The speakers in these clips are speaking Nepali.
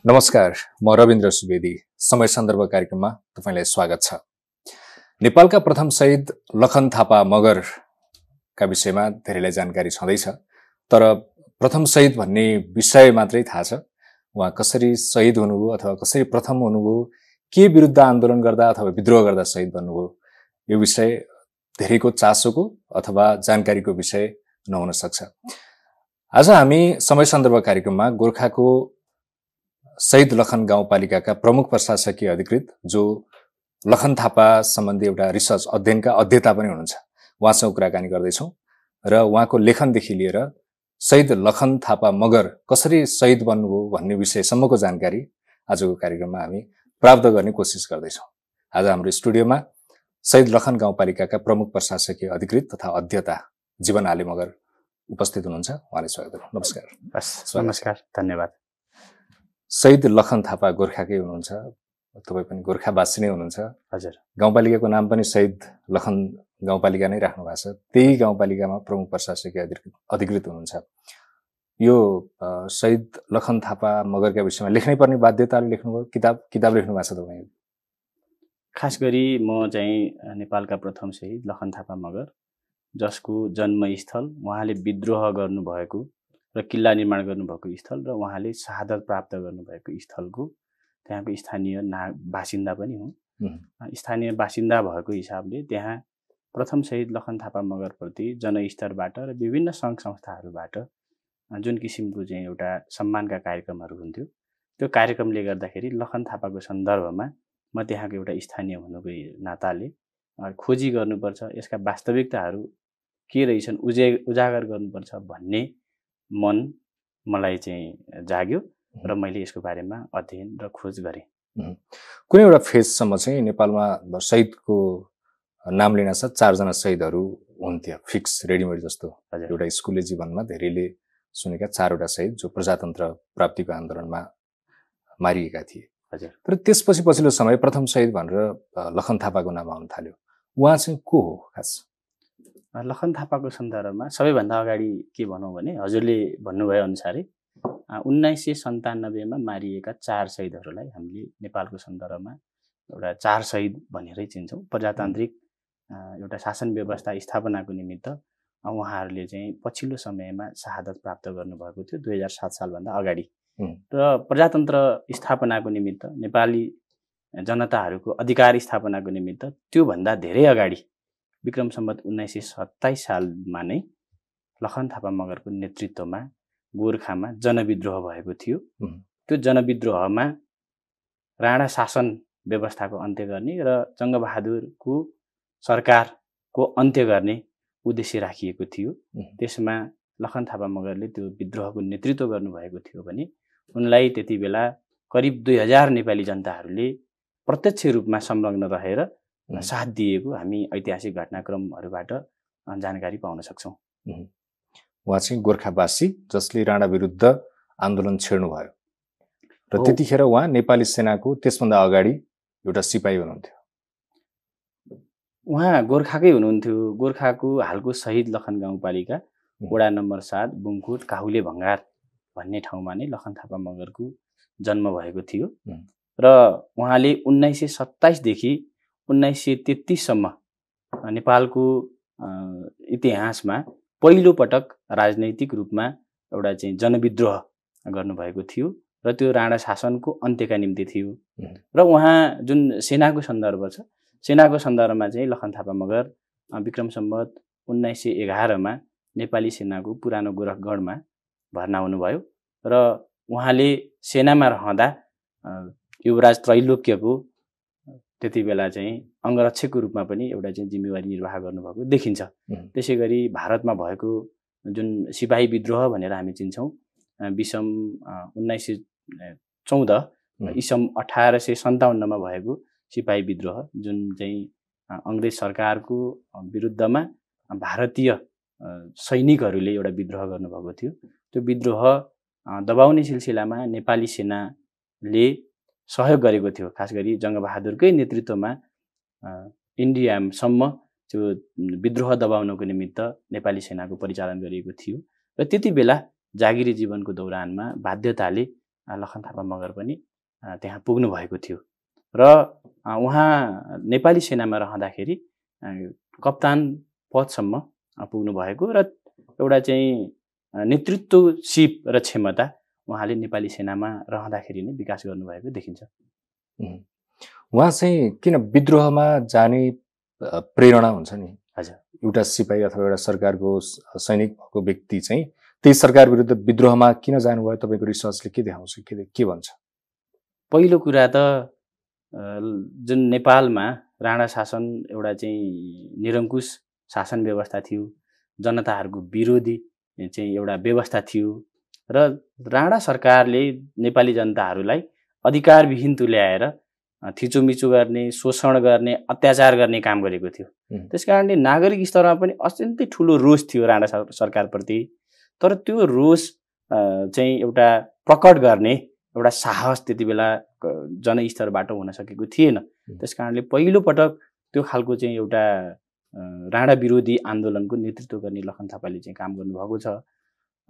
नमस्कार, म रविन्द्र सुवेदी। समय सन्दर्भ कार्यक्रममा तपाईलाई स्वागत छ। नेपालका प्रथम शहीद लखन थापा मगरका विषयमा धेरैलाई जानकारी छँदैछ, तर प्रथम शहीद भन्ने विषय मात्रै थाहा छ। उहाँ कसरी शहीद हुनुभयो अथवा कसरी प्रथम हुनुभयो, के विरुद्ध आन्दोलन गर्दा अथवा विद्रोह गर्दा शहीद बन्नुभयो, यो विषय धेरैको चासोको अथवा जानकारीको विषय नहुन सक्छ। आज हामी समय सन्दर्भ कार्यक्रममा गोर्खाको शहीद लखन गाउँपालिकाका प्रमुख प्रशासकीय अधिकृत, जो लखन थापा सम्बन्धी एउटा रिसर्च अध्ययनका अध्येता पनि हुनुहुन्छ, उहाँसँग कुराकानी गर्दैछौँ र उहाँको लेखनदेखि लिएर शहीद लखन थापा मगर कसरी शहीद बन्नुभयो भन्ने विषयसम्मको जानकारी आजको कार्यक्रममा हामी प्राप्त गर्ने कोसिस गर्दैछौँ। आज हाम्रो स्टुडियोमा शहीद लखन गाउँपालिकाका प्रमुख प्रशासकीय अधिकृत तथा अध्येता जीवन आले मगर उपस्थित हुनुहुन्छ। उहाँलाई स्वागत गर्छु। नमस्कार। नमस्कार, धन्यवाद। शहीद लखन थापा गोर्खाकै हुनुहुन्छ, तपाईँ पनि गोर्खावासी नै हुनुहुन्छ। हजुर। गाउँपालिकाको नाम पनि शहीद लखन गाउँपालिका नै राख्नु भएको छ। त्यही गाउँपालिकामा प्रमुख प्रशासकीय अधिकृत हुनुहुन्छ। यो शहीद लखन थापा मगरका विषयमा लेख्नै पर्ने बाध्यताले लेख्नुभयो, किताब लेख्नु भएको छ तपाईँ? खास गरी म चाहिँ नेपालका प्रथम शहीद लखन थापा मगर, जसको जन्मस्थल उहाँले विद्रोह गर्नुभएको र किल्ला निर्माण गर्नुभएको स्थल र उहाँले शहादत प्राप्त गर्नुभएको स्थलको त्यहाँको स्थानीय बासिन्दा पनि हुँ। स्थानीय बासिन्दा भएको हिसाबले त्यहाँ प्रथम शहीद लखन थापा मगरप्रति जनस्तरबाट र विभिन्न सङ्घ संस्थाहरूबाट जुन किसिमको चाहिँ एउटा सम्मानका कार्यक्रमहरू हुन्थ्यो, त्यो कार्यक्रमले गर्दाखेरि लखन थापाको सन्दर्भमा म त्यहाँको एउटा स्थानीय हुनुको नाताले खोजी गर्नुपर्छ, यसका वास्तविकताहरू के रहेछन् उजागर गर्नुपर्छ भन्ने मन मलाई चाहिँ जाग्यो र मैले यसको बारेमा अध्ययन र खोज गरेँ। कुनै एउटा फेजसम्म चाहिँ नेपालमा शहीदको नाम लिन साथ 4 जना शहीदहरू हुन्थ्यो, फिक्स रेडिमेड जस्तो। एउटा स्कुले जीवनमा धेरैले सुनेका 4 वटा शहीद जो प्रजातन्त्र प्राप्तिको आन्दोलनमा मारिएका थिए। हजुर। तर त्यसपछि पछिल्लो समय प्रथम शहीद भनेर लखन थापाको नाम आउन थाल्यो। उहाँ चाहिँ को हो खास? लखन थापाको सन्दर्भमा सबैभन्दा अगाडि के भनौँ भने हजुरले भन्नुभए अनुसारै 1997 मा मारिएका 4 शहीदहरूलाई हामीले नेपालको सन्दर्भमा एउटा 4 शहीद भनेरै चिन्छौँ। प्रजातान्त्रिक एउटा शासन व्यवस्था स्थापनाको निमित्त उहाँहरूले चाहिँ पछिल्लो समयमा शहादत प्राप्त गर्नुभएको थियो 2007 सालभन्दा अगाडि। र प्रजातन्त्र स्थापनाको निमित्त नेपाली जनताहरूको अधिकार स्थापनाको निमित्त त्योभन्दा धेरै अगाडि विक्रम सम्वत 1927 सालमा नै लखन थापा मगरको नेतृत्वमा गोर्खामा जनविद्रोह भएको थियो। त्यो जनविद्रोहमा राणा शासन व्यवस्थाको अन्त्य गर्ने र जङ्गबहादुरको सरकारको अन्त्य गर्ने उद्देश्य राखिएको थियो। त्यसमा लखन थापा मगरले त्यो विद्रोहको नेतृत्व गर्नुभएको थियो भने उनलाई त्यति बेला करिब 2000 नेपाली जनताहरूले प्रत्यक्ष रूपमा संलग्न रहेर साथ दिएको हामी ऐतिहासिक घटनाक्रमहरूबाट जानकारी पाउन सक्छौँ। उहाँ चाहिँ गोर्खावासी जसले राणा विरुद्ध आन्दोलन छेड्नु भयो र त्यतिखेर उहाँ नेपाली सेनाको त्यसभन्दा अगाडि एउटा सिपाही हुनुहुन्थ्यो। उहाँ गोर्खाकै हुनुहुन्थ्यो। गोर्खाको हालको शहीद लखन गाउँपालिका वडा नम्बर 7 बुङकुट काहुले भङ्गार भन्ने ठाउँमा नै लखन थापा मगरको जन्म भएको थियो र उहाँले 1927 देखि 1933 सम्म नेपालको इतिहासमा पहिलो पटक राजनैतिक रूपमा एउटा चाहिँ जनविद्रोह गर्नुभएको थियो र त्यो राणा शासनको अन्त्यका निम्ति थियो। र उहाँ जुन सेनाको सन्दर्भ छ, सेनाको सन्दर्भमा चाहिँ लखन थापा मगर विक्रम सम्वत 1911 मा नेपाली सेनाको पुरानो गोरखगढमा भर्ना हुनुभयो र उहाँले सेनामा रहँदा युवराज त्रैलोक्यको त्यति बेला चाहिँ अङ्गरक्षकको रूपमा पनि एउटा चाहिँ जिम्मेवारी निर्वाह गर्नुभएको देखिन्छ। त्यसै गरी भारतमा भएको जुन सिपाही विद्रोह भनेर हामी चिन्छौँ, विषम 1914 इसम 1857 मा भएको सिपाही विद्रोह जुन चाहिँ अङ्ग्रेज सरकारको विरुद्धमा भारतीय सैनिकहरूले एउटा विद्रोह गर्नुभएको थियो। त्यो विद्रोह दबाउने सिलसिलामा नेपाली सेनाले सहयोग गरेको थियो। खास गरी जङ्गबहादुरकै नेतृत्वमा इन्डियासम्म त्यो विद्रोह दबाउनको निमित्त नेपाली सेनाको परिचालन गरिएको थियो र त्यति बेला जागिरी जीवनको दौरानमा बाध्यताले लखन थापा मगर पनि त्यहाँ पुग्नु भएको थियो र उहाँ नेपाली सेनामा रहँदाखेरि कप्तान पदसम्म पुग्नु भएको र एउटा चाहिँ नेतृत्वशिप र क्षमता उहाँले नेपाली सेनामा रहँदाखेरि नै विकास गर्नुभएको देखिन्छ। उहाँ चाहिँ किन विद्रोहमा जाने प्रेरणा हुन्छ नि? हजुर, एउटा सिपाही अथवा एउटा सरकारको सैनिक भएको व्यक्ति चाहिँ त्यही सरकार विरुद्ध विद्रोहमा किन जानुभयो? तपाईँको रिसर्चले के देखाउँछ, के भन्छ? पहिलो कुरा त जुन नेपालमा राणा शासन एउटा चाहिँ निरङ्कुश शासन व्यवस्था थियो, जनताहरूको विरोधी चाहिँ एउटा व्यवस्था थियो र राणा सरकारले नेपाली जनताहरूलाई अधिकारविहीन तुल्याएर थिचोमिचो गर्ने, शोषण गर्ने, अत्याचार गर्ने काम गरेको थियो। त्यसकारणले नागरिक स्तरमा पनि अत्यन्तै ठुलो रोष थियो राणा सरकारप्रति। तर त्यो रोष चाहिँ एउटा प्रकट गर्ने एउटा साहस त्यति बेला जनस्तरबाट हुन सकेको थिएन। त्यसकारणले पहिलोपटक त्यो खालको चाहिँ एउटा राणा विरोधी आन्दोलनको नेतृत्व गर्ने लखन थापाले चाहिँ काम गर्नुभएको छ।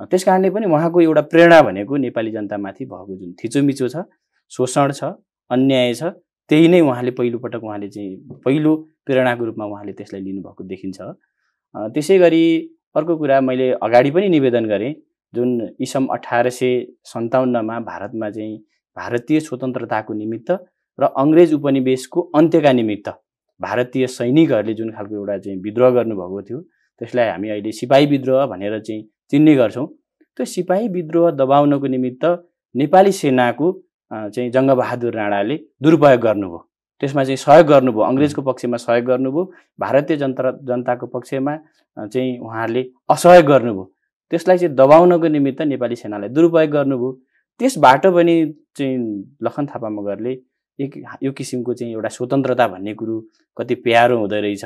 त्यसकारणले पनि उहाँको एउटा प्रेरणा भनेको नेपाली जनतामाथि भएको जुन थिचोमिचो छ, शोषण छ, अन्याय छ, त्यही नै उहाँले पहिलोपटक उहाँले चाहिँ पहिलो प्रेरणाको रूपमा उहाँले त्यसलाई लिनुभएको देखिन्छ। त्यसै गरी अर्को कुरा मैले अगाडि पनि निवेदन गरेँ, जुन इसम 1857मा भारतमा चाहिँ भारतीय स्वतन्त्रताको निमित्त र अङ्ग्रेज उपनिवेशको अन्त्यका निमित्त भारतीय सैनिकहरूले जुन खालको एउटा चाहिँ विद्रोह गर्नुभएको थियो, त्यसलाई हामी अहिले सिपाही विद्रोह भनेर चाहिँ चिन्ने गर्छौँ। त्यो सिपाही विद्रोह दबाउनको निमित्त नेपाली सेनाको चाहिँ जङ्गबहादुर राणाले दुरुपयोग गर्नुभयो, त्यसमा चाहिँ सहयोग गर्नुभयो, अङ्ग्रेजको पक्षमा सहयोग गर्नुभयो, भारतीय जनताको पक्षमा चाहिँ उहाँहरूले असहयोग गर्नुभयो। त्यसलाई चाहिँ दबाउनको निमित्त नेपाली सेनालाई दुरुपयोग गर्नुभयो। त्यसबाट पनि चाहिँ लखन थापा मगरले यो किसिमको चाहिँ एउटा स्वतन्त्रता भन्ने कुरो कति प्यारो हुँदो रहेछ,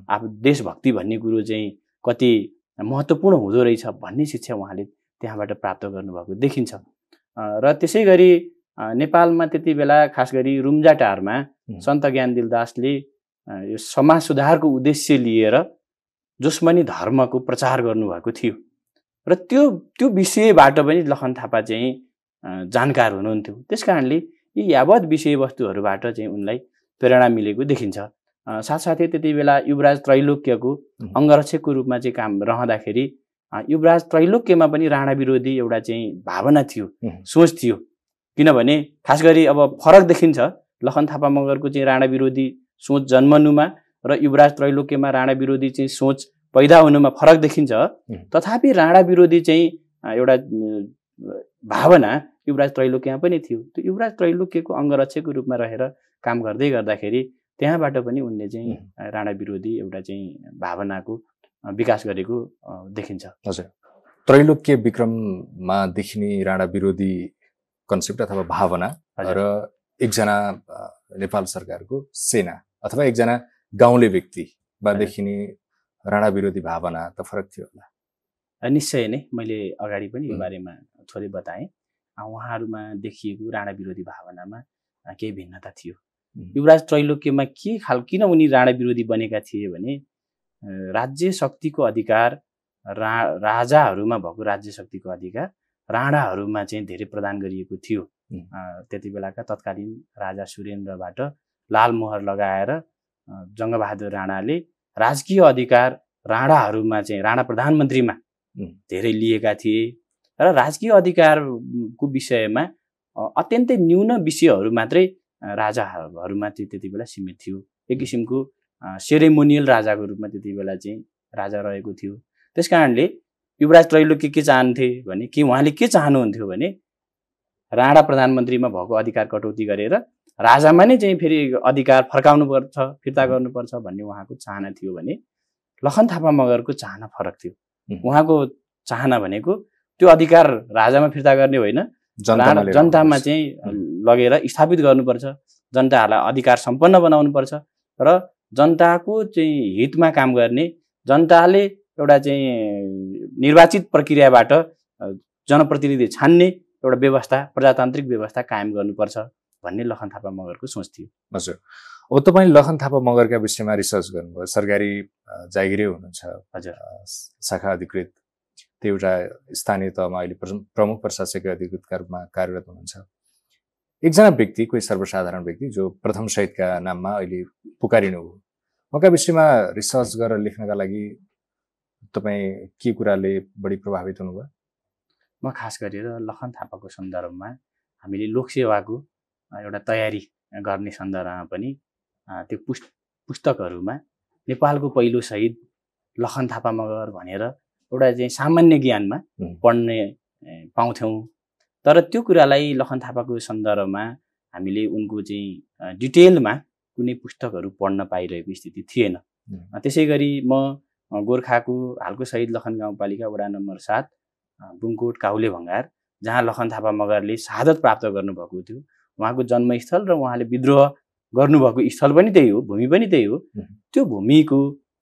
आफू देशभक्ति भन्ने कुरो चाहिँ कति महत्त्वपूर्ण हुँदो रहेछ भन्ने शिक्षा उहाँले त्यहाँबाट प्राप्त गर्नुभएको देखिन्छ। र त्यसै गरी नेपालमा त्यति बेला खास गरी रुम्जाटारमा सन्त ज्ञानदिल दासले यो समाज सुधारको उद्देश्य लिएर दुश्मनी धर्मको प्रचार गर्नुभएको थियो र त्यो विषयबाट पनि लखन थापा चाहिँ जानकार हुनुहुन्थ्यो। त्यसकारणले यी यावत विषयवस्तुहरूबाट चाहिँ उनलाई प्रेरणा मिलेको देखिन्छ। साथसाथै त्यति बेला युवराज त्रैलोक्यको अङ्गरक्षकको रूपमा चाहिँ काम रहँदाखेरि युवराज त्रैलोक्यमा पनि राणा विरोधी एउटा चाहिँ भावना थियो, सोच थियो। किनभने खास गरी अब फरक देखिन्छ लखन थापा मगरको चाहिँ राणा विरोधी सोच जन्मनुमा र युवराज त्रैलोक्यमा राणा विरोधी चाहिँ सोच पैदा हुनुमा फरक देखिन्छ। तथापि राणा विरोधी चाहिँ एउटा भावना युवराज त्रैलोक्यमा पनि थियो। त्यो युवराज त्रैलोक्यको अङ्गरक्षकको रूपमा रहेर काम गर्दै गर्दाखेरि त्यहाँबाट पनि उनले चाहिँ राणा विरोधी एउटा चाहिँ भावनाको विकास गरेको देखिन्छ। हजुर, त्रैलोक्य विक्रममा देखिने राणा विरोधी कन्सेप्ट अथवा भावना र एकजना नेपाल सरकारको सेना अथवा एकजना गाउँले व्यक्तिमा देखिने राणा विरोधी भावना त फरक थियो होला? निश्चय नै, मैले अगाडि पनि यो बारेमा थोरै बताएँ। उहाँहरूमा देखिएको राणा विरोधी भावनामा केही भिन्नता थियो। युवराज त्रैलोक्यमा किन उनी राणा विरोधी बनेका थिए भने राज्य शक्तिको अधिकार राजाहरूमा भएको राज्य शक्तिको अधिकार राणाहरूमा चाहिँ धेरै प्रदान गरिएको थियो। त्यति बेलाका तत्कालीन राजा सुरेन्द्रबाट लालमोहर लगाएर जङ्गबहादुर राणाले राजकीय अधिकार राणाहरूमा चाहिँ राणा प्रधानमन्त्रीमा धेरै लिएका थिए र राजकीय अधिकारको विषयमा अत्यन्तै न्यून विषयहरू मात्रै राजाहरूमा त्यति बेला सीमित थियो। एक किसिमको सेरेमोनियल राजाको रूपमा त्यति बेला चाहिँ राजा रहेको थियो। त्यसकारणले युवराज त्रैलोक्य के चाहन्थे भने उहाँले के चाहनुहुन्थ्यो भने राणा प्रधानमन्त्रीमा भएको अधिकार कटौती गरेर राजामा नै चाहिँ फेरि अधिकार फर्काउनुपर्छ, फिर्ता गर्नुपर्छ भन्ने उहाँको चाहना थियो भने लखन थापा मगरको चाहना फरक थियो। उहाँको चाहना भनेको त्यो अधिकार राजामा फिर्ता गर्ने होइन, जनतामा चाहिँ लगेर स्थापित गर्नुपर्छ, जनताहरूलाई अधिकार सम्पन्न बनाउनुपर्छ र जनताको चाहिँ हितमा काम गर्ने, जनताले एउटा चाहिँ निर्वाचित प्रक्रियाबाट जनप्रतिनिधि छान्ने एउटा व्यवस्था, प्रजातान्त्रिक व्यवस्था कायम गर्नुपर्छ भन्ने लखन थापा मगरको सोच थियो। हजुर, अब तपाईँ लखन थापा मगरका विषयमा रिसर्च गर्नुभयो, सरकारी जागिरै हुनुहुन्छ, हजुर, शाखा अधिकृत त्यो एउटा स्थानीय तहमा अहिले प्रमुख प्रशासकीय अधिकृतका रूपमा कार्यरत हुनुहुन्छ। एकजना व्यक्ति, कोही सर्वसाधारण व्यक्ति जो प्रथम शहीदका नाममा अहिले पुकारिनु हो, उहाँका विषयमा रिसर्च गरेर लेख्नका लागि तपाईँ के कुराले बढी प्रभावित हुनुभयो? म खास गरेर लखन थापाको सन्दर्भमा हामीले लोकसेवाको एउटा तयारी गर्ने सन्दर्भमा पनि त्यो पुस्तकहरूमा नेपालको पहिलो शहीद लखन थापा मगर भनेर एउटा चाहिँ सामान्य ज्ञानमा पढ्ने पाउँथ्यौँ। तर त्यो कुरालाई लखन थापाको सन्दर्भमा हामीले उनको चाहिँ डिटेलमा कुनै पुस्तकहरू पढ्न पाइरहेको स्थिति थिएन। त्यसै गरी म गोर्खाको हालको शहीद लखन गाउँपालिका वडा नम्बर 7 बुङकोट काहुले भङ्गार, जहाँ लखन थापा मगरले शहादत प्राप्त गर्नुभएको थियो, उहाँको जन्मस्थल र उहाँले विद्रोह गर्नुभएको स्थल पनि त्यही हो, भूमि पनि त्यही हो। त्यो भूमिको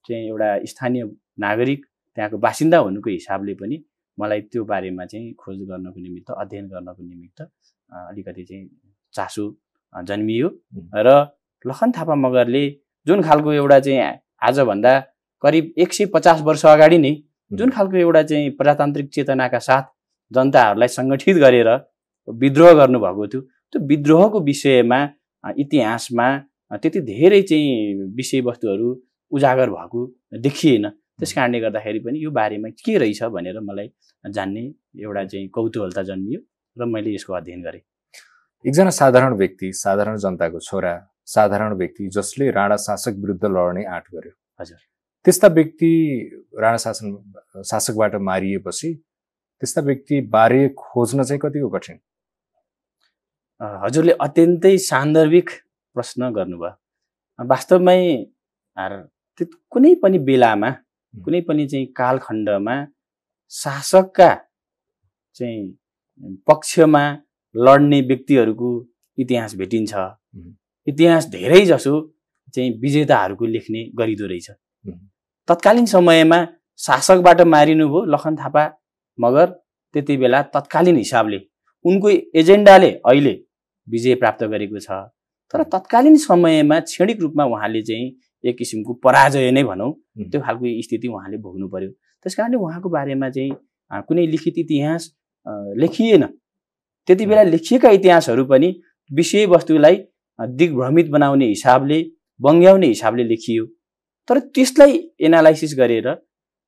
चाहिँ एउटा स्थानीय नागरिक, त्यहाँको बासिन्दा हुनुको हिसाबले पनि मलाई त्यो बारेमा चाहिँ खोज गर्नको निमित्त, अध्ययन गर्नको निमित्त अलिकति चाहिँ चासो जन्मियो। र लखन थापा मगरले जुन खालको एउटा चाहिँ आजभन्दा करिब 150 वर्ष अगाडि नै जुन खालको एउटा चाहिँ प्रजातान्त्रिक चेतनाका साथ जनताहरूलाई सङ्गठित गरेर विद्रोह गर्नुभएको थियो, त्यो विद्रोहको विषयमा इतिहासमा त्यति धेरै चाहिँ विषयवस्तुहरू उजागर भएको देखिएन। त्यस कारणले गर्दाखेरि पनि यो बारेमा के रहेछ भनेर मलाई जान्ने एउटा चाहिँ कौतूहलता जन्मियो र मैले यसको अध्ययन गरेँ। एकजना साधारण व्यक्ति, साधारण जनताको छोरा, साधारण व्यक्ति जसले राणा शासक विरुद्ध लड्ने आँट गर्यो, हजुर, त्यस्ता व्यक्ति राणा शासकबाट मारिएपछि त्यस्ता व्यक्ति बारे खोज्न चाहिँ कतिको कठिन? हजुरले अत्यन्तै सान्दर्भिक प्रश्न गर्नुभयो। वास्तवमै कुनै पनि बेलामा, कुनै पनि चाहिँ कालखण्डमा शासकका चाहिँ पक्षमा लड्ने व्यक्तिहरूको इतिहास भेटिन्छ। इतिहास धेरै जसो चाहिँ विजेताहरूको लेख्ने गरिदो रहेछ। तत्कालीन समयमा शासकबाट मारिनुभयो लखन थापा मगर, त्यति बेला तत्कालीन हिसाबले उनको एजेन्डाले अहिले विजय प्राप्त गरेको छ। तर तत्कालीन समयमा क्षणिक रूपमा उहाँले चाहिँ एक किसिमको पराजय नै भनौँ, त्यो खालको स्थिति उहाँले भोग्नु पर्यो। त्यस कारणले उहाँको बारेमा चाहिँ कुनै लिखित इतिहास लेखिएन। त्यति बेला लेखिएका इतिहासहरू पनि विषयवस्तुलाई दिग्भ्रमित बनाउने हिसाबले, बङ्ग्याउने हिसाबले लेखियो। तर त्यसलाई एनालाइसिस गरेर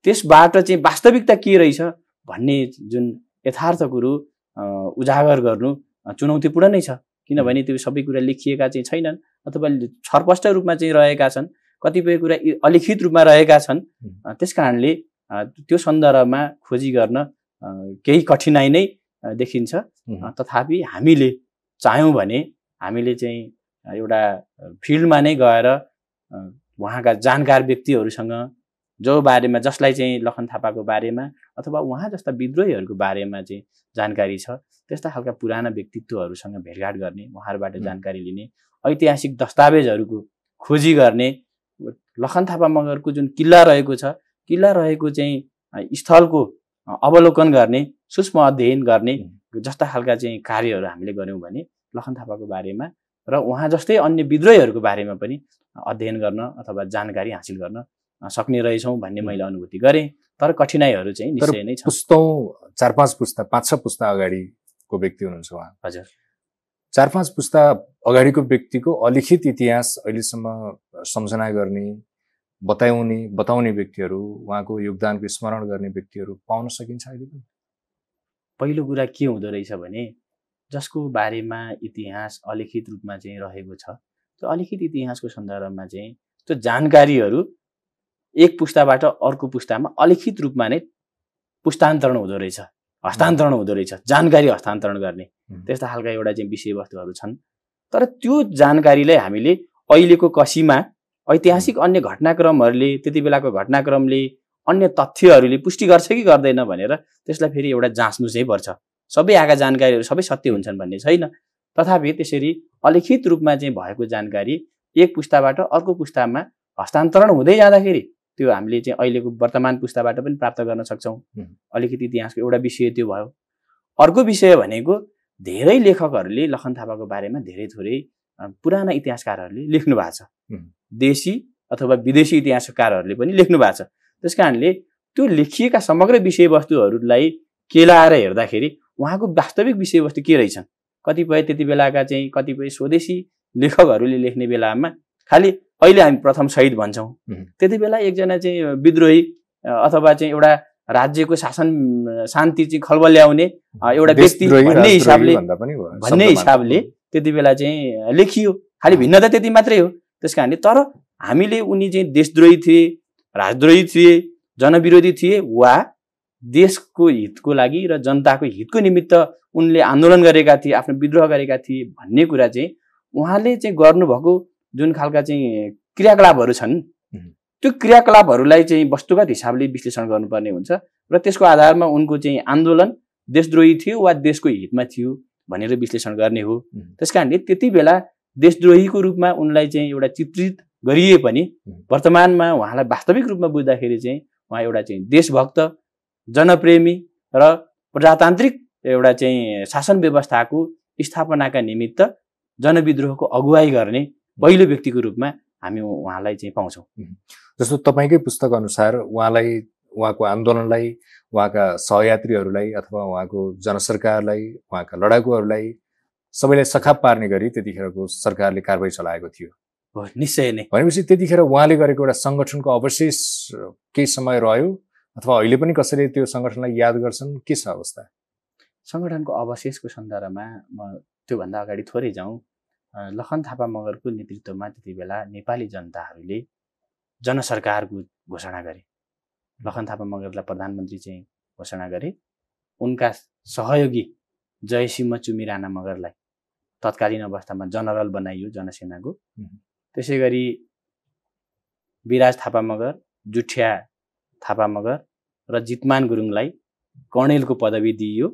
त्यसबाट चाहिँ वास्तविकता के रहेछ भन्ने जुन यथार्थ कुरो उजागर गर्नु चुनौतीपूर्ण नै छ। किनभने त्यो सबै कुरा लेखिएका चाहिँ छैनन्, अथवा छरपष्ट रूपमा चाहिँ रहेका छन्, कतिपय कुरा अलिखित रूपमा रहेका छन्। त्यस कारणले त्यो सन्दर्भमा खोजी गर्न केही कठिनाइ नै देखिन्छ। तथापि हामीले चाह्यौँ भने हामीले चाहिँ एउटा फिल्डमा नै गएर उहाँका जानकार व्यक्तिहरूसँग जसलाई चाहिँ लखन थापाको बारेमा अथवा उहाँ जस्ता विद्रोहीहरूको बारेमा चाहिँ जानकारी छ, त्यस्ता खालका पुराना व्यक्तित्वहरूसँग भेटघाट गर्ने, उहाँहरूबाट जानकारी लिने, ऐतिहासिक दस्तावेजहरूको खोजी गर्ने, लखन थापा मगरको जुन किल्ला रहेको छ, किल्ला रहेको चाहिँ स्थलको अवलोकन गर्ने, सूक्ष्म अध्ययन गर्ने जस्ता खालका चाहिँ कार्यहरू हामीले गऱ्यौँ भने लखन थापाको बारेमा र उहाँ जस्तै अन्य विद्रोहीहरूको बारेमा पनि अध्ययन गर्न अथवा जानकारी हासिल गर्न सक्ने रहेछौँ भन्ने मैले अनुभूति गरेँ। तर कठिनाइहरू चाहिँ निश्चय नै छ। पुस्तौँ 4-5 पुस्ता, 5-6 पुस्ता अगाडिको व्यक्ति हुनुहुन्छ उहाँ। हजुर, 4-5 पुस्ता अगाडिको व्यक्तिको अलिखित इतिहास अहिलेसम्म सम्झना गर्ने, बताउने व्यक्तिहरू, उहाँको योगदानको स्मरण गर्ने व्यक्तिहरू पाउन सकिन्छ अहिले पनि? पहिलो कुरा के हुँदो रहेछ भने जसको बारेमा इतिहास अलिखित रूपमा चाहिँ रहेको छ, त्यो अलिखित इतिहासको सन्दर्भमा चाहिँ त्यो जानकारीहरू एक पुस्ताबाट अर्को पुस्तामा अलिखित रूपमा नै पुस्तान्तरण हुँदो रहेछ, हस्तान्तरण हुँदो रहेछ, जानकारी हस्तान्तरण गर्ने त्यस्ता खालका एउटा चाहिँ विषयवस्तुहरू छन्। तर त्यो जानकारीलाई हामीले अहिलेको कसीमा ऐतिहासिक अन्य घटनाक्रमहरूले, त्यति बेलाको घटनाक्रमले, अन्य तथ्यहरूले पुष्टि गर्छ कि गर्दैन भनेर त्यसलाई फेरि एउटा जाँच्नु चाहिँ पर्छ। सबै आएका जानकारीहरू सबै सत्य हुन्छन् भन्ने छैन। तथापि त्यसरी अलिखित रूपमा चाहिँ भएको जानकारी एक पुस्ताबाट अर्को पुस्तामा हस्तान्तरण हुँदै जाँदाखेरि त्यो हामीले चाहिँ अहिलेको वर्तमान पुस्ताबाट पनि प्राप्त गर्न सक्छौँ। अलिकति इतिहासको एउटा विषय त्यो भयो। अर्को विषय भनेको धेरै लेखकहरूले लखन थापाको बारेमा धेरै थोरै पुराना इतिहासकारहरूले लेख्नु भएको छ, देशी अथवा विदेशी इतिहासकारहरूले पनि लेख्नु भएको छ। त्यस कारणले त्यो लेखिएका समग्र विषयवस्तुहरूलाई केलाएर हेर्दाखेरि उहाँको वास्तविक विषयवस्तु के रहेछन्। कतिपय त्यति बेलाका चाहिँ कतिपय स्वदेशी लेखकहरूले लेख्ने बेलामा खालि अहिले हामी प्रथम शहीद भन्छौँ, त्यति बेला एकजना चाहिँ विद्रोही अथवा चाहिँ एउटा राज्यको शान्ति चाहिँ खलबल्याउने एउटा व्यक्ति भन्ने हिसाबले त्यति बेला चाहिँ लेखियो। खालि भिन्नता त्यति मात्रै हो। त्यस कारणले तर हामीले उनी चाहिँ देशद्रोही थिए, राजद्रोही थिए, जनविरोधी थिए वा देशको हितको लागि र जनताको हितको निमित्त उनले आन्दोलन गरेका थिए, आफ्नो विद्रोह गरेका थिए भन्ने कुरा चाहिँ उहाँले चाहिँ गर्नुभएको जुन खालका चाहिँ क्रियाकलापहरू छन् त्यो क्रियाकलापहरूलाई चाहिँ वस्तुगत हिसाबले विश्लेषण गर्नुपर्ने हुन्छ र त्यसको आधारमा उनको चाहिँ आन्दोलन देशद्रोही थियो वा देशको हितमा थियो भनेर विश्लेषण गर्ने हो। त्यसकारणले त्यति बेला देशद्रोहीको रूपमा उनलाई चाहिँ एउटा चित्रित गरिए पनि वर्तमानमा उहाँलाई वास्तविक रूपमा बुझ्दाखेरि चाहिँ उहाँ एउटा चाहिँ देशभक्त, जनप्रेमी र प्रजातान्त्रिक एउटा चाहिँ शासन व्यवस्थाको स्थापनाका निमित्त जनविद्रोहको अगुवाई गर्ने पहिलो व्यक्तिको रूपमा हामी उहाँलाई चाहिँ पाउँछौँ। जस्तो तपाईँकै पुस्तक अनुसार उहाँलाई, उहाँको आन्दोलनलाई, उहाँका सहयात्रीहरूलाई अथवा उहाँको जनसरकारलाई, उहाँका लडाकुहरूलाई सबैलाई सखाप पार्ने गरी त्यतिखेरको सरकारले कारबाही चलाएको थियो। निश्चय नै। भनेपछि त्यतिखेर उहाँले गरेको एउटा सङ्गठनको अवशेष केही समय रह्यो अथवा अहिले पनि कसैले त्यो सङ्गठनलाई याद गर्छन्, के छ अवस्था? सङ्गठनको अवशेषको सन्दर्भमा म त्योभन्दा अगाडि थोरै जाउँ। लखन थापा मगरको नेतृत्वमा त्यति बेला नेपाली जनताहरूले जनसरकारको घोषणा गरे। लखन थापा मगरलाई प्रधानमन्त्री चाहिँ घोषणा गरे। उनका सहयोगी जयसिंह चुमी राणा मगरलाई तत्कालीन अवस्थामा जनरल बनाइयो जनसेनाको। त्यसै गरी विराज थापा मगर, जुठिया थापा मगर र जितमान गुरुङलाई कर्णेलको पदवी दिइयो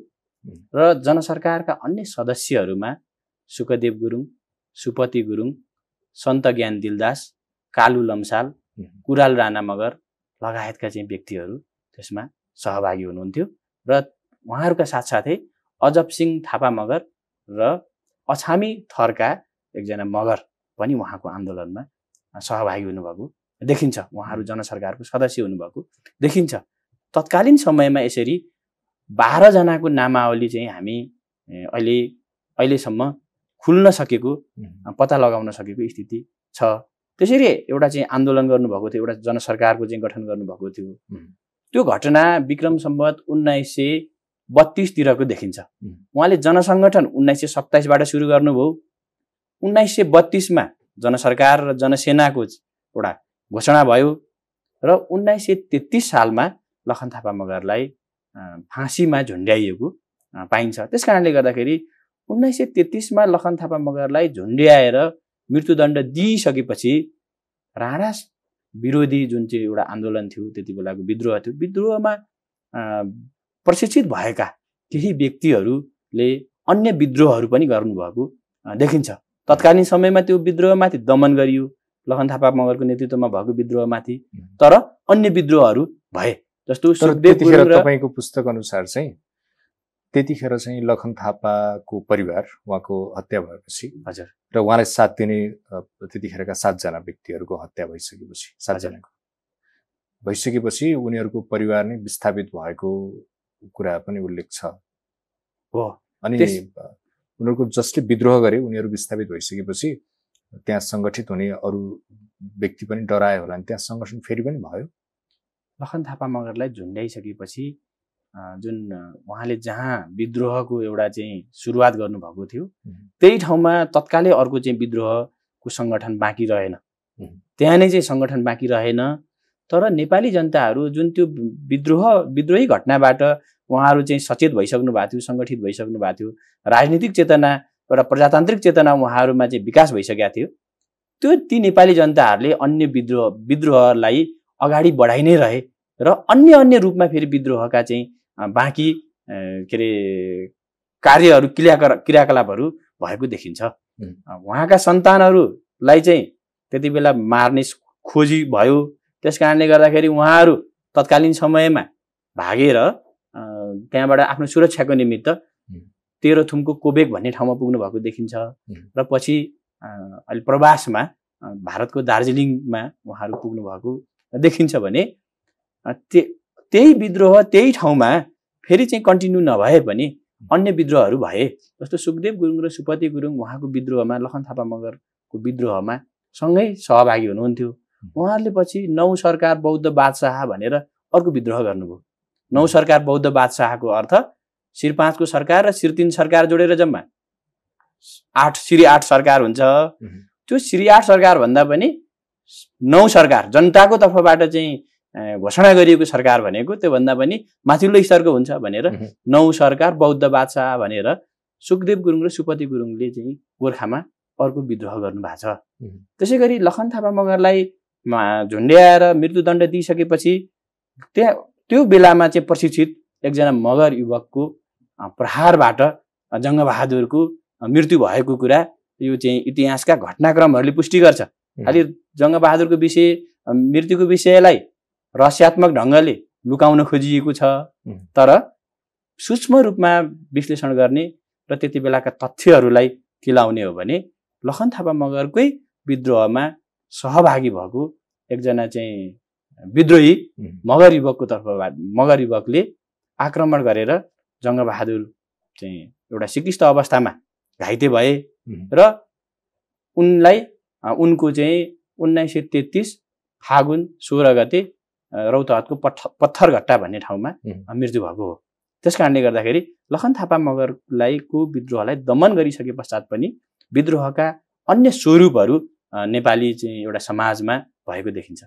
र जनसरकारका अन्य सदस्यहरूमा सुखदेव गुरुङ, सुपति गुरुङ, सन्त ज्ञान दिलदास, कालु लम्साल, कुराल राणा मगर लगायतका चाहिँ व्यक्तिहरू त्यसमा सहभागी हुनुहुन्थ्यो र उहाँहरूका साथसाथै अजब सिंह थापा मगर र अछामी थरका एकजना मगर पनि उहाँको आन्दोलनमा सहभागी हुनुभएको देखिन्छ। उहाँहरू जनसरकारको सदस्य हुनुभएको देखिन्छ। तत्कालीन समयमा यसरी 12 जनाको नामावली चाहिँ हामी अहिलेसम्म खुल्न सकेको, पत्ता लगाउन सकेको स्थिति छ। त्यसरी एउटा चाहिँ आन्दोलन गर्नुभएको थियो, एउटा जनसरकारको चाहिँ गठन गर्नुभएको थियो। त्यो घटना विक्रम सम्वत 1932 तिरको देखिन्छ। उहाँले जनसङ्गठन 1927बाट सुरु गर्नुभयो। 1932 मा जनसरकार र जनसेनाको एउटा घोषणा भयो र 1933 सालमा लखन थापा मगरलाई फाँसीमा झुन्ड्याइएको पाइन्छ। त्यस कारणले गर्दाखेरि 1933 मा लखन थापा मगरलाई झुन्ड्याएर मृत्युदण्ड दिइसकेपछि राणा विरोधी जुन चाहिँ एउटा आन्दोलन थियो, त्यति बेलाको विद्रोह थियो, विद्रोहमा प्रशिक्षित भएका केही व्यक्तिहरूले अन्य विद्रोहहरू पनि गर्नुभएको देखिन्छ। तत्कालीन समयमा त्यो विद्रोहमाथि दमन गरियो, लखन थापा मगरको नेतृत्वमा भएको विद्रोहमाथि, तर अन्य विद्रोहहरू भए। जस्तो तपाईँको पुस्तक अनुसार चाहिँ त्यतिखेर चाहिँ लखन थापाको परिवार उहाँको हत्या भएपछि, हजुर, र उहाँलाई साथ दिने त्यतिखेरका 7 जना व्यक्तिहरूको हत्या भइसकेपछि, 7 जनाको भइसकेपछि उनीहरूको परिवार नै विस्थापित भएको कुरा पनि उल्लेख छ हो। अनि उनीहरूको जसले विद्रोह गरे उनीहरू विस्थापित भइसकेपछि त्यहाँ सङ्गठित हुने अरू व्यक्ति पनि डराए होला, त्यहाँ सङ्गठन फेरि पनि भयो। लखन थापा मगरलाई झुन्ड्याइसकेपछि जुन उहाँले जहाँ विद्रोहको एउटा चाहिँ सुरुवात गर्नुभएको थियो त्यही ठाउँमा तत्कालै अर्को चाहिँ विद्रोहको सङ्गठन बाँकी रहेन। त्यहाँ नै चाहिँ सङ्गठन बाँकी रहेन। तर नेपाली जनताहरू जुन त्यो विद्रोही घटनाबाट उहाँहरू चाहिँ सचेत भइसक्नु भएको थियो, सङ्गठित भइसक्नु भएको थियो, राजनीतिक चेतना, एउटा प्रजातान्त्रिक चेतना उहाँहरूमा चाहिँ विकास भइसकेको थियो। त्यो ती नेपाली जनताहरूले अन्य विद्रोहलाई अगाडि बढाइ नै रहे र अन्य रूपमा फेरि विद्रोहका चाहिँ बाँकी के अरे कार्यहरू, क्रियाकलापहरू भएको देखिन्छ। उहाँका सन्तानहरूलाई चाहिँ त्यति बेला मार्ने खोजी भयो। त्यस कारणले गर्दाखेरि उहाँहरू तत्कालीन समयमा भागेर त्यहाँबाट आफ्नो सुरक्षाको निमित्त तेह्रथुमको कोबेक भन्ने ठाउँमा पुग्नु भएको देखिन्छ र पछि अहिले प्रवासमा भारतको दार्जिलिङमा उहाँहरू पुग्नु भएको देखिन्छ भने त्यही विद्रोह त्यही ठाउँमा फेरि चाहिँ कन्टिन्यू नभए पनि अन्य विद्रोहहरू भए, जस्तो सुखदेव गुरुङ र सुपति गुरुङ उहाँको विद्रोहमा, लखन थापा मगरको विद्रोहमा सँगै सहभागी हुनुहुन्थ्यो। उहाँहरूले पछि नौ सरकार बौद्ध बादशाह भनेर अर्को विद्रोह गर्नुभयो। नौ सरकार बौद्ध बादशाहको अर्थ श्री 5 को सरकार र श्री 3 सरकार जोडेर जम्मा 8 श्री 8 सरकार हुन्छ। त्यो श्री 8 सरकार भन्दा पनि 9 सरकार जनताको तर्फबाट चाहिँ घोषणा गरिएको सरकार भनेको त्योभन्दा पनि माथिल्लो स्तरको हुन्छ भनेर 9 सरकार बौद्ध बादशाह भनेर सुखदेव गुरुङ र सुपति गुरुङले चाहिँ गोर्खामा अर्को विद्रोह गर्नु भएको छ। त्यसै गरी लखन थापा मगरलाई झुन्ड्याएर मृत्युदण्ड दिइसकेपछि त्यो बेलामा चाहिँ प्रशिक्षित एकजना मगर युवकको प्रहारबाट जङ्गबहादुरको मृत्यु भएको कुरा यो चाहिँ इतिहासका घटनाक्रमहरूले पुष्टि गर्छ। खालि जङ्गबहादुरको विषय मृत्युको विषयलाई रहस्यात्मक ढङ्गले लुकाउन खोजिएको छ, तर सूक्ष्म रूपमा विश्लेषण गर्ने र त्यति बेलाका तथ्यहरूलाई केलाउने हो भने लखन थापा मगरकै विद्रोहमा सहभागी भएको एकजना चाहिँ विद्रोही मगर युवकको तर्फबाट मगर युवकले आक्रमण गरेर जङ्गबहादुर चाहिँ एउटा सिकिस्त अवस्थामा घाइते भए र उनलाई उनको चाहिँ 1933 फागुन 16 गते रौतहटको पत्थरघट्टा भन्ने ठाउँमा मृत्यु भएको हो। त्यस कारणले गर्दाखेरि लखन थापा मगरलाई को विद्रोहलाई दमन गरिसके पश्चात पनि विद्रोहका अन्य स्वरूपहरू नेपाली चाहिँ एउटा समाजमा भएको देखिन्छ।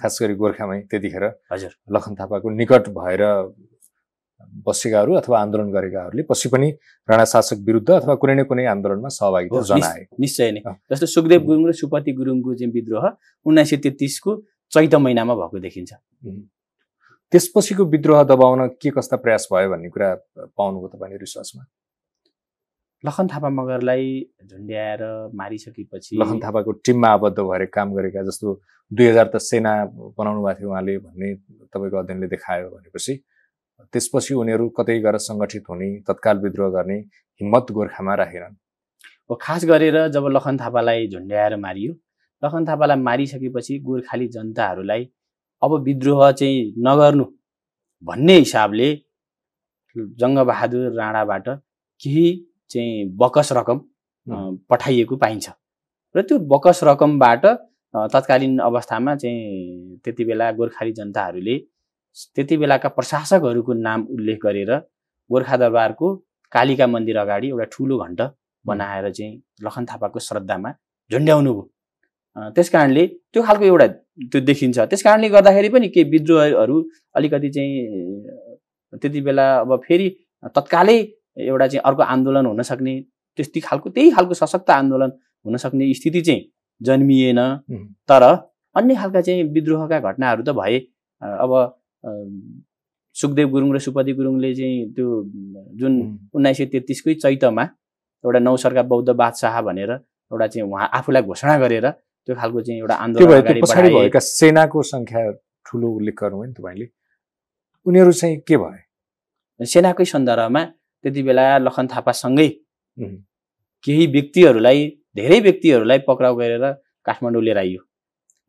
खास गरी गोर्खामै त्यतिखेर हजुर लखन थापाको निकट भएर बसेकाहरू अथवा आन्दोलन गरेकाहरूले पछि पनि राणा शासक विरुद्ध अथवा कुनै न कुनै आन्दोलनमा सहभागिता जनाए। निश्चय नै जस्तो सुखदेव गुरुङ र सुपति गुरुङको चाहिँ विद्रोह 1933 को चैत महिनामा भएको देखिन्छ। त्यसपछिको विद्रोह दबाउन के कस्ता प्रयास भयो भन्ने कुरा पाउनुभयो तपाईले रिसर्चमा? लखन थापा मगरलाई झुन्ड्याएर मारिसकेपछि लखन थापाको टिममा आबद्ध भएर काम गरेका जस्तो 2000 त सेना बनाउनु भएको थियो उहाँले भन्ने तपाईको अध्ययनले देखायो भनेपछि त्यसपछि उनीहरू कतै गएर संगठित हुने तत्काल विद्रोह गर्ने हिम्मत गोर्खामा राखेनन्। खास गरेर जब लखन थापालाई झुन्ड्याएर मारियो, लखन थापालाई मारिसकेपछि गोर्खाली जनताहरूलाई अब विद्रोह चाहिँ नगर्नु भन्ने हिसाबले जङ्गबहादुर राणाबाट केही चाहिँ बकस रकम पठाइएको पाइन्छ र त्यो बकस रकमबाट तत्कालीन अवस्थामा चाहिँ त्यति बेला गोर्खाली जनताहरूले त्यति बेलाका प्रशासकहरूको नाम उल्लेख गरेर गोर्खा दरबारको कालिका मन्दिर अगाडि एउटा ठुलो घण्ट बनाएर चाहिँ लखन थापाको श्रद्धामा झुन्ड्याउनु भयो। त्यसकारणले त्यो खालको एउटा त्यो देखिन्छ। त्यसकारणले गर्दाखेरि पनि के विद्रोहहरू अलिकति चाहिँ त्यति बेला अब फेरि तत्कालै एउटा चाहिँ अर्को आन्दोलन हुन सक्ने त्यही खालको सशक्त आन्दोलन हुन सक्ने स्थिति चाहिँ जन्मिएन। तर अन्य खालका चाहिँ विद्रोहका घटनाहरू त भए। अब सुखदेव गुरुङ र सुपति गुरुङले चाहिँ त्यो जुन 1933 कै चैतमा एउटा 9 सरकार बौद्ध बादशाह भनेर एउटा चाहिँ उहाँ आफूलाई घोषणा गरेर त्यो खालको चाहिँ एउटा आन्दोलन अगाडि पछाडि भएका सेनाको संख्या ठुलो उल्लेख गर्नुभयो नि तपाईले, उनीहरू चाहिँ के भए? सेनाकै सन्दर्भमा त्यति बेला लखन थापासँगै केही व्यक्तिहरूलाई धेरै व्यक्तिहरूलाई पक्राउ गरेर काठमाडौँ लिएर आइयो।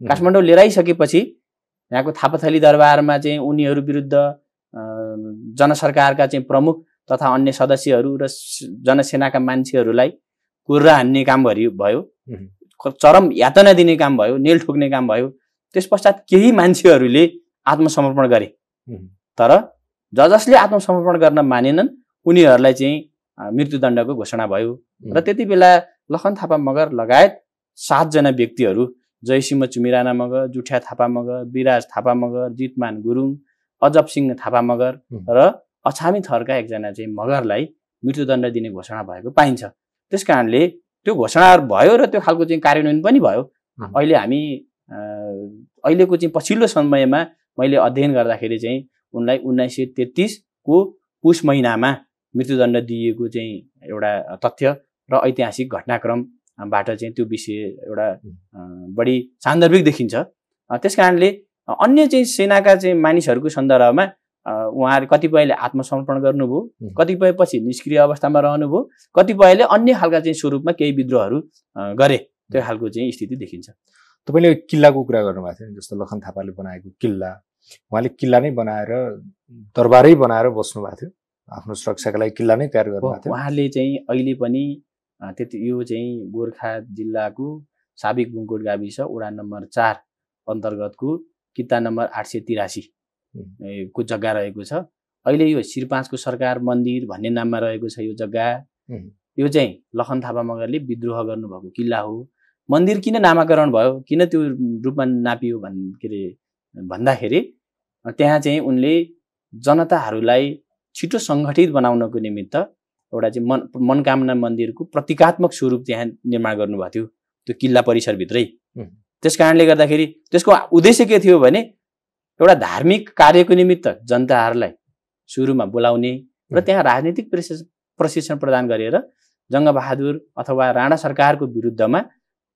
काठमाडौँ लिएर आइसकेपछि यहाँको थापाथली दरबारमा चाहिँ उनीहरू विरुद्ध जनसरकारका चाहिँ प्रमुख तथा अन्य सदस्यहरू र जनसेनाका मान्छेहरूलाई कुर्रा हान्ने काम भयो, चरम यातना दिने काम भयो, नेल ठोक्ने काम भयो। त्यस पश्चात केही मान्छेहरूले आत्मसमर्पण गरे, तर जसले आत्मसमर्पण गर्न मानेनन् उनीहरूलाई चाहिँ मृत्युदण्डको घोषणा भयो। र त्यति बेला लखन थापा मगर लगायत 7 जना व्यक्तिहरू जयसिंह चुमिराना मगर, जुठ्या थापा मगर, विराज थापा मगर, जितमान गुरुङ, अजब सिंह थापा मगर र अछामी थरका एकजना चाहिँ मगरलाई मृत्युदण्ड दिने घोषणा भएको पाइन्छ। त्यसकारणले त्यो घोषणा भयो र त्यो खालको चाहिँ कार्यान्वयन पनि भयो। अहिले हामी अहिलेको चाहिँ पछिल्लो समयमा मैले अध्ययन गर्दाखेरि चाहिँ उनलाई 1933 को पुष महिनामा मृत्युदण्ड दिएको चाहिँ एउटा तथ्य र ऐतिहासिक घटनाक्रमबाट चाहिँ त्यो विषय एउटा बढी सान्दर्भिक देखिन्छ। त्यसकारणले अन्य चाहिँ सेनाका चाहिँ मानिसहरूको सन्दर्भमा उहाँहरू कतिपयले आत्मसमर्पण गर्नुभयो, कतिपय पछि निष्क्रिय अवस्थामा रहनुभयो, कतिपयले अन्य खालका चाहिँ स्वरूपमा केही विद्रोहहरू गरे। त्यो खालको चाहिँ स्थिति देखिन्छ। तपाईले किल्लाको कुरा गर्नुभएको थियो, जस्तो लखन थापाले बनाएको किल्ला उहाँले किल्ला नै बनाएर दरबारै बनाएर बस्नु भएको थियो, आफ्नो सुरक्षाका लागि किल्ला नै तयार गर्नुभएको थियो। उहाँले चाहिँ अहिले पनि त्यति यो चाहिँ गोर्खा जिल्लाको साबिक बुङकोट गाविस वडा नम्बर 4 अन्तर्गतको किता नम्बर 883 को जग्गा रहेको छ। अहिले यो शिर5 को सरकार मन्दिर भन्ने नाममा रहेको छ यो जग्गा। यो चाहिँ लखन थापा मगरले विद्रोह गर्नुभएको किल्ला हो। मन्दिर किन नामाकरण भयो, किन त्यो रूपमा नापियो भन्दाखेरि त्यहाँ चाहिँ उनले जनताहरूलाई छिटो सङ्गठित बनाउनको निमित्त एउटा चाहिँ मनकामना मन्दिरको प्रतीकात्मक स्वरूप त्यहाँ निर्माण गर्नुभएको थियो त्यो किल्ला परिसरभित्रै। त्यस कारणले गर्दाखेरि त्यसको उद्देश्य के थियो भने एउटा धार्मिक कार्यको निमित्त जनताहरूलाई सुरुमा बोलाउने र त्यहाँ राजनीतिक प्रशिक्षण प्रदान गरेर जङ्गबहादुर अथवा राणा सरकारको विरुद्धमा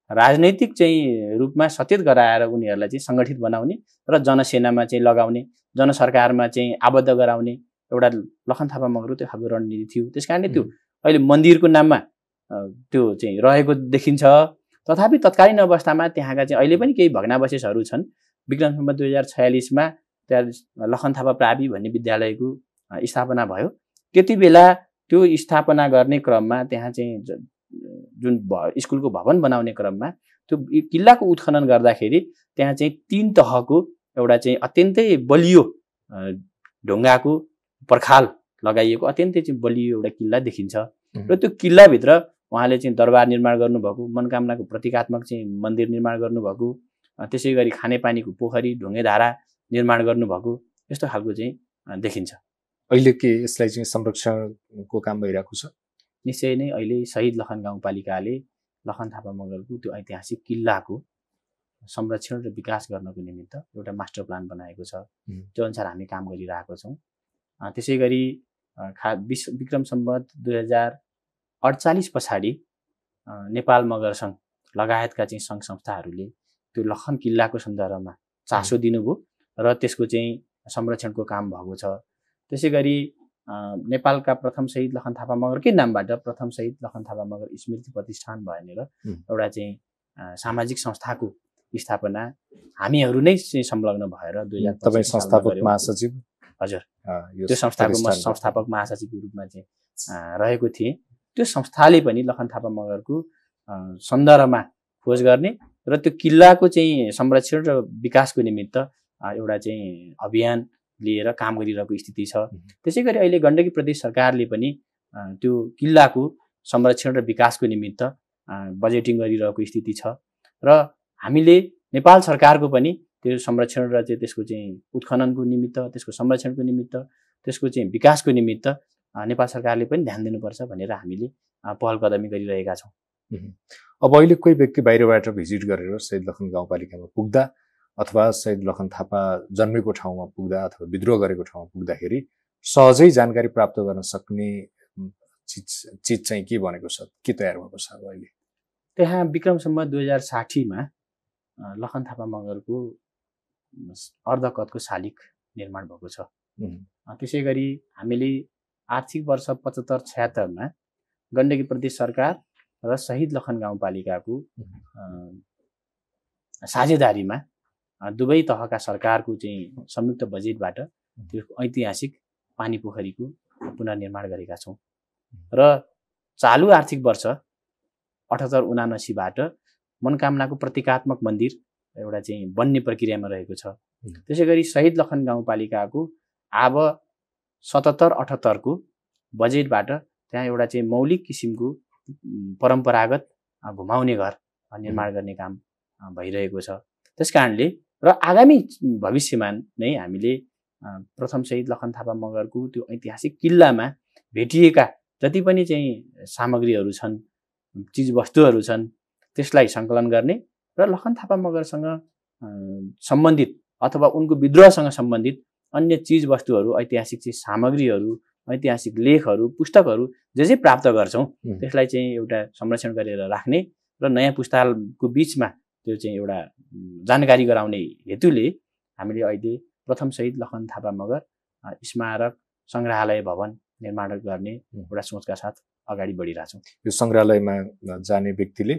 राजनैतिक चाहिँ रूपमा सचेत गराएर उनीहरूलाई चाहिँ सङ्गठित बनाउने र जनसेनामा चाहिँ लगाउने, जनसरकारमा चाहिँ आबद्ध गराउने एउटा लखन थापा मगरको त्यो खालको रणनीति थियो। त्यस कारणले त्यो अहिले मन्दिरको नाममा त्यो चाहिँ रहेको देखिन्छ। तथापि तत्कालीन अवस्थामा त्यहाँका चाहिँ अहिले पनि केही भग्नावशेषहरू छन्। विक्रम सम्वत 2046 मा त्यहाँ लखन थापा प्रावि भन्ने विद्यालयको स्थापना भयो। त्यति बेला त्यो स्थापना गर्ने क्रममा त्यहाँ चाहिँ जुन स्कुलको भवन बनाउने क्रममा त्यो किल्लाको उत्खनन गर्दाखेरि त्यहाँ चाहिँ 3 तहको एउटा चाहिँ अत्यन्तै बलियो ढुङ्गाको पर्खाल लगाइएको अत्यन्तै चाहिँ बलियो एउटा किल्ला देखिन्छ। र त्यो किल्लाभित्र उहाँले चाहिँ दरबार निर्माण गर्नुभएको, मनकामनाको प्रतीकात्मक चाहिँ मन्दिर निर्माण गर्नुभएको, त्यसै गरी खानेपानीको पोखरी ढुङ्गेधारा निर्माण गर्नुभएको यस्तो खालको चाहिँ देखिन्छ। अहिले के यसलाई चाहिँ संरक्षणको काम भइरहेको छ? निश्चय नै अहिले शहीद लखन गाउँपालिकाले लखन थापा मगरको त्यो ऐतिहासिक किल्लाको संरक्षण र विकास गर्नको निमित्त एउटा मास्टर प्लान बनाएको छ। त्यो अनुसार हामी काम गरिरहेको छौँ। त्यसै गरी विक्रम सम्वत 2048 पछाडि नेपाल मगर सङ्घ लगायतका चाहिँ सङ्घ संस्थाहरूले त्यो लखन किल्लाको सन्दर्भमा चासो दिनुभयो र त्यसको चाहिँ संरक्षणको काम भएको छ। त्यसै गरी नेपालका प्रथम शहीद लखन थापा मगरकै नामबाट प्रथम शहीद लखन थापा मगर स्मृति प्रतिष्ठान भनेर एउटा चाहिँ सामाजिक संस्थाको स्थापना हामीहरू नै चाहिँ संलग्न भएर 2025 तपाईं संस्थापक महासचिव? हजुर, त्यो संस्थाको म संस्थापक महासचिवको रूपमा चाहिँ रहेको थिएँ। त्यो संस्थाले पनि लखन थापा मगरको सन्दर्भमा खोज गर्ने र त्यो किल्लाको चाहिँ संरक्षण र विकासको निमित्त एउटा चाहिँ अभियान लिएर काम गरिरहेको स्थिति छ। त्यसै गरी अहिले गण्डकी प्रदेश सरकारले पनि त्यो किल्लाको संरक्षण र विकासको निमित्त बजेटिङ गरिरहेको स्थिति छ र हामीले नेपाल सरकारको पनि त्यो संरक्षण र चाहिँ त्यसको चाहिँ उत्खननको निमित्त, त्यसको संरक्षणको निमित्त, त्यसको चाहिँ विकासको निमित्त नेपाल सरकारले पनि ध्यान दिनुपर्छ भनेर हामीले पहल कदमी गरिरहेका छौँ। अब अहिले कोही व्यक्ति बाहिरबाट भिजिट गरेर शहीद लखन गाउँपालिकामा पुग्दा अथवा शहीद लखन थापा जन्मेको ठाउँमा पुग्दा अथवा विद्रोह गरेको ठाउँमा पुग्दाखेरि सहजै जानकारी प्राप्त गर्न सक्ने चिज चाहिँ के बनेको छ, के तयार भएको छ अहिले? त्यहाँ विक्रम सम्वत 2060 मा लखन थापा मगरको अर्धकदको शालिग निर्माण भएको छ। त्यसै गरी हामीले आर्थिक वर्ष 75-76 मा गण्डकी प्रदेश सरकार र शहीद लखन गाउँपालिकाको साझेदारीमा दुवै तहका सरकारको चाहिँ संयुक्त बजेटबाट त्यो ऐतिहासिक पानी पोखरीको पुनर्निर्माण गरेका छौँ र चालु आर्थिक वर्ष 78-79 बाट मनकामनाको प्रतीकात्मक मन्दिर एउटा चाहिँ बन्ने प्रक्रियामा रहेको छ। त्यसै गरी शहीद लखन गाउँपालिकाको अब 77-78 को बजेटबाट त्यहाँ एउटा चाहिँ मौलिक किसिमको परम्परागत घुमाउने घर निर्माण गर्ने काम भइरहेको छ। त्यसकारणले र आगामी भविष्यमा नै हामीले प्रथम शहीद लखन थापा मगरको त्यो ऐतिहासिक किल्लामा भेटिएका जति पनि चाहिँ सामग्रीहरू छन्, चिजवस्तुहरू छन्, त्यसलाई सङ्कलन गर्ने र लखन थापा मगरसँग सम्बन्धित अथवा उनको विद्रोहसँग सम्बन्धित अन्य चिजवस्तुहरू, ऐतिहासिक चाहिँ सामग्रीहरू, ऐतिहासिक लेखहरू, पुस्तकहरू जे प्राप्त गर्छौँ त्यसलाई चाहिँ एउटा संरक्षण गरेर राख्ने र नयाँ पुस्ताको बिचमा त्यो चाहिँ एउटा जानकारी गराउने हेतुले हामीले अहिले प्रथम शहीद लखन थापा मगर स्मारक सङ्ग्रहालय भवन निर्माण गर्ने एउटा सोचका साथ अगाडि बढिरहेछौँ। यो सङ्ग्रहालयमा जाने व्यक्तिले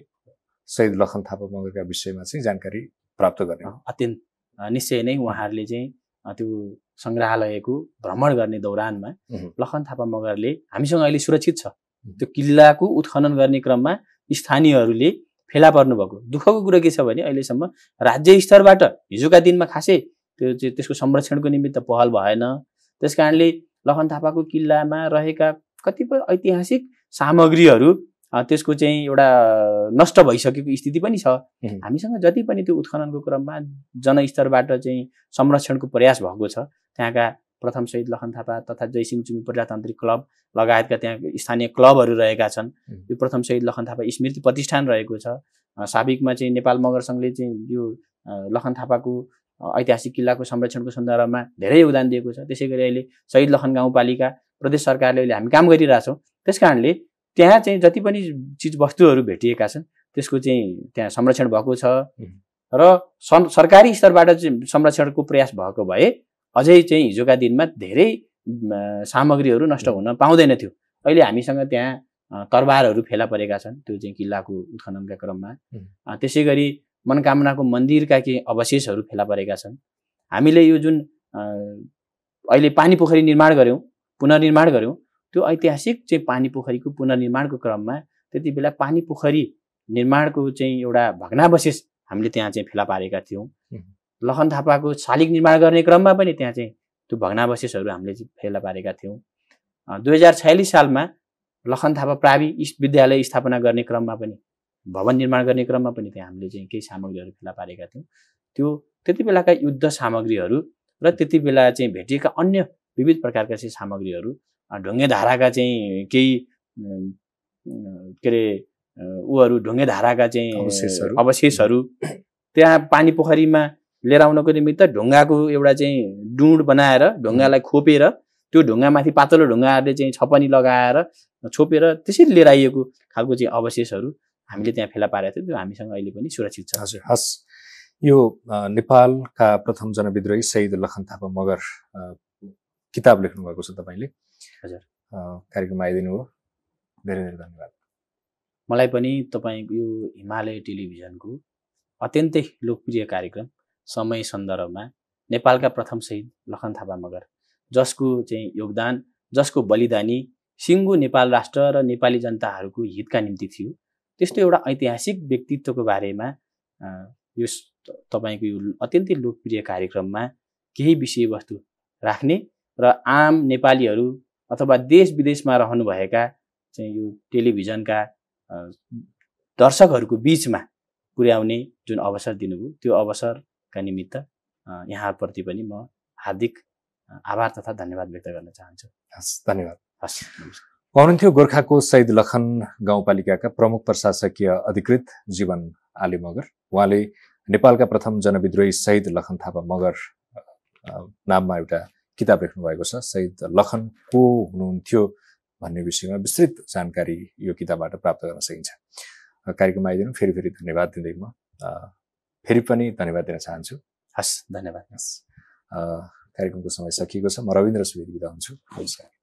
शहीद लखन थापा मगरका विषयमा चाहिँ जानकारी प्राप्त गर्ने अत्यन्त निश्चय नै उहाँहरूले चाहिँ त्यो सङ्ग्रहालयको भ्रमण गर्ने दौरानमा लखन थापा मगरले हामीसँग अहिले सुरक्षित छ त्यो किल्लाको उत्खनन गर्ने क्रममा स्थानीयहरूले फेला पर्नुभएको दुःखको कुरो के छ भने अहिलेसम्म राज्य स्तरबाट हिजोका दिनमा खासै त्यसको संरक्षणको निमित्त पहल भएन। त्यसकारणले लखन थापाको किल्लामा रहेका कतिपय ऐतिहासिक सामग्रीहरू त्यसको चाहिँ एउटा नष्ट भइसकेको स्थिति पनि छ। हामीसँग जति पनि त्यो उत्खननको क्रममा जनस्तरबाट चाहिँ संरक्षणको प्रयास भएको छ त्यहाँका प्रथम शहीद लखन थापा तथा जयसिंह चुमी प्रजातान्त्रिक क्लब लगायतका त्यहाँ स्थानीय क्लबहरू रहेका छन्। यो प्रथम शहीद लखन थापा स्मृति प्रतिष्ठान रहेको छ। साबिकमा चाहिँ नेपाल मगर सङ्घले चाहिँ यो लखन थापाको ऐतिहासिक किल्लाको संरक्षणको सन्दर्भमा धेरै योगदान दिएको छ। त्यसै गरी अहिले शहीद लखन गाउँपालिका प्रदेश सरकारले अहिले हामी काम गरिरहेछौँ। त्यसकारणले त्यहाँ चाहिँ जति पनि चिज वस्तुहरू भेटिएका छन् त्यसको चाहिँ त्यहाँ संरक्षण भएको छ र सरकारी स्तरबाट चाहिँ संरक्षणको प्रयास भएको भए अझै चाहिँ हिजोका दिनमा धेरै सामग्रीहरू नष्ट हुन पाउँदैन थियो। अहिले हामीसँग त्यहाँ तरबारहरू फेला परेका छन् त्यो चाहिँ किल्लाको उत्खननका क्रममा। त्यसै गरी मनोकामनाको मन्दिरका केही अवशेषहरू फेला परेका छन्। हामीले यो जुन अहिले पानी पोखरी निर्माण गऱ्यौँ पुनर्निर्माण गऱ्यौँ त्यो ऐतिहासिक चाहिँ पानी पोखरीको पुनर्निर्माणको क्रममा त्यति बेला पानी पोखरी निर्माणको चाहिँ एउटा भग्नावशेष हामीले त्यहाँ चाहिँ फेला पारेका थियौँ। लखन थापाको शालिग निर्माण गर्ने क्रममा पनि त्यहाँ चाहिँ त्यो भग्नावशेषहरू हामीले चाहिँ फेला पारेका थियौँ। 2046 सालमा लखन थापा प्रावि विद्यालय स्थापना गर्ने क्रममा पनि भवन निर्माण गर्ने क्रममा पनि त्यहाँ हामीले चाहिँ केही सामग्रीहरू फेला पारेका थियौँ। त्यो त्यति बेलाका युद्ध सामग्रीहरू र त्यति बेला चाहिँ भेटिएका अन्य विविध प्रकारका चाहिँ सामग्रीहरू ढुङ्गे धाराका चाहिँ केही के अरे ऊहरू ढुङ्गे धाराका चाहिँ अवशेषहरू त्यहाँ पानी पोखरीमा लिएर आउनको निमित्त ढुङ्गाको एउटा चाहिँ डुँड बनाएर ढुङ्गालाई खोपेर त्यो ढुङ्गामाथि पातलो ढुङ्गाहरूले चाहिँ छपनी लगाएर छोपेर त्यसरी लिएर आइएको खालको चाहिँ अवशेषहरू हामीले त्यहाँ फेला पारेका थियौँ। त्यो हामीसँग अहिले पनि सुरक्षित छ। हजुर हस्। यो नेपालका प्रथम जनविद्रोही शहीद लखन थापा मगर किताब लेख्नु भएको छ तपाईँले। हजुर कार्यक्रममा आइदिनु हो, धेरै धेरै धन्यवाद। मलाई पनि तपाईँको यो हिमालय टेलिभिजनको अत्यन्तै लोकप्रिय कार्यक्रम समय सन्दर्भमा नेपालका प्रथम शहीद लखन थापा मगर जसको चाहिँ योगदान जसको बलिदानी सिङ्गो नेपाल राष्ट्र र नेपाली जनताहरूको हितका निम्ति थियो त्यस्तो एउटा ऐतिहासिक व्यक्तित्वको बारेमा यो तपाईँको यो अत्यन्तै लोकप्रिय कार्यक्रममा केही विषयवस्तु राख्ने र आम नेपालीहरू अथवा देश विदेशमा रहनुभएका चाहिँ यो टेलिभिजनका दर्शकहरूको बिचमा पुर्याउने जुन अवसर दिनुभयो त्यो अवसरका निमित्त यहाँप्रति पनि म हार्दिक आभार तथा धन्यवाद व्यक्त गर्न चाहन्छु। हस्, धन्यवाद। हस्, हुनुहुन्थ्यो गोर्खाको शहीद लखन गाउँपालिकाका प्रमुख प्रशासकीय अधिकृत जीवन आले मगर। उहाँले नेपालका प्रथम जनविद्रोही शहीद लखन थापा मगर नाममा एउटा किताब लेख्नु भएको छ। शहीद लखन को हुनुहुन्थ्यो भन्ने विषयमा विस्तृत जानकारी यो किताबबाट प्राप्त गर्न सकिन्छ। कार्यक्रममा आइदिनु फेरि फेरि धन्यवाद दिँदै म फेरि पनि धन्यवाद दिन चाहन्छु। हस्, धन्यवाद। कार्यक्रमको समय सकिएको छ। म रविन्द्र सुवेदी बिदा हुन्छु। नमस्कार।